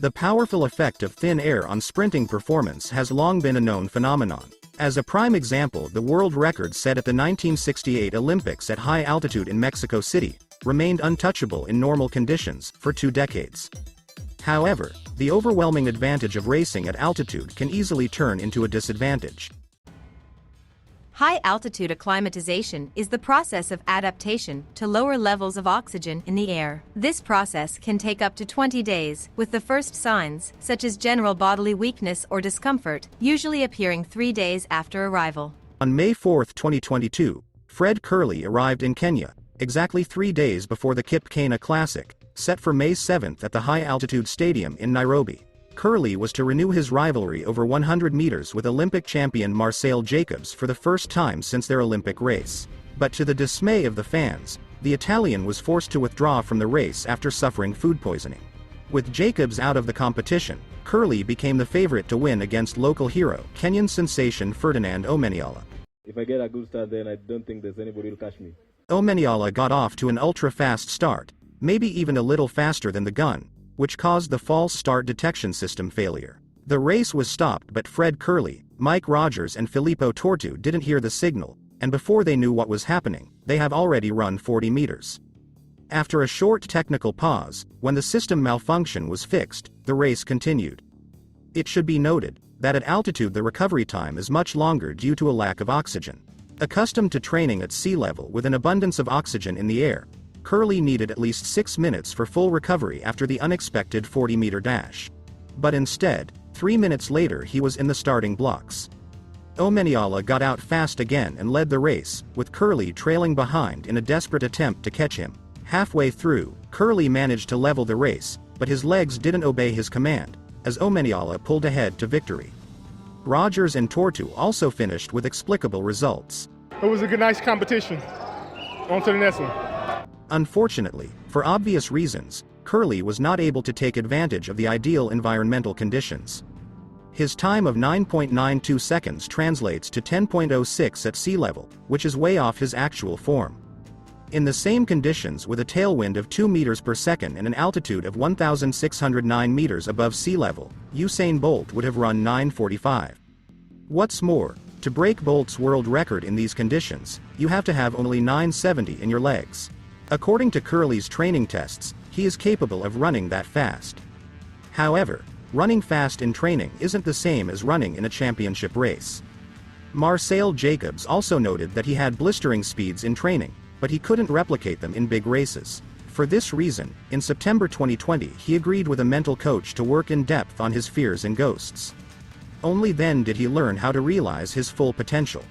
The powerful effect of thin air on sprinting performance has long been a known phenomenon. As a prime example, the world record set at the 1968 Olympics at high altitude in Mexico City remained untouchable in normal conditions for 2 decades. However, the overwhelming advantage of racing at altitude can easily turn into a disadvantage. High-altitude acclimatization is the process of adaptation to lower levels of oxygen in the air. This process can take up to 20 days, with the first signs, such as general bodily weakness or discomfort, usually appearing 3 days after arrival. On May 4, 2022, Fred Kerley arrived in Kenya, exactly 3 days before the Kip Keino Classic, set for May 7 at the high-altitude stadium in Nairobi. Kerley was to renew his rivalry over 100 meters with Olympic champion Marcel Jacobs for the first time since their Olympic race. But to the dismay of the fans, the Italian was forced to withdraw from the race after suffering food poisoning. With Jacobs out of the competition, Kerley became the favorite to win against local hero, Kenyan sensation Ferdinand Omanyala. If I get a good start, then I don't think there's anybody who'll catch me. Omanyala got off to an ultra-fast start, maybe even a little faster than the gun, which caused the false start detection system failure. The race was stopped, but Fred Kerley, Mike Rogers and Filippo Tortu didn't hear the signal, and before they knew what was happening, they have already run 40 meters. After a short technical pause, when the system malfunction was fixed, the race continued. It should be noted that at altitude the recovery time is much longer due to a lack of oxygen. Accustomed to training at sea level with an abundance of oxygen in the air, Kerley needed at least 6 minutes for full recovery after the unexpected 40-meter dash. But instead, 3 minutes later he was in the starting blocks. Omanyala got out fast again and led the race, with Kerley trailing behind in a desperate attempt to catch him. Halfway through, Kerley managed to level the race, but his legs didn't obey his command, as Omanyala pulled ahead to victory. Rogers and Tortu also finished with explicable results. It was a good, nice competition. On to the next one. Unfortunately, for obvious reasons, Kerley was not able to take advantage of the ideal environmental conditions. His time of 9.92 seconds translates to 10.06 at sea level, which is way off his actual form. In the same conditions with a tailwind of 2 meters per second and an altitude of 1,609 meters above sea level, Usain Bolt would have run 9:45. What's more, to break Bolt's world record in these conditions, you have to have only 970 in your legs. According to Kerley's training tests, he is capable of running that fast. However, running fast in training isn't the same as running in a championship race. Marcel Jacobs also noted that he had blistering speeds in training, but he couldn't replicate them in big races. For this reason, in September 2020 he agreed with a mental coach to work in depth on his fears and ghosts. Only then did he learn how to realize his full potential.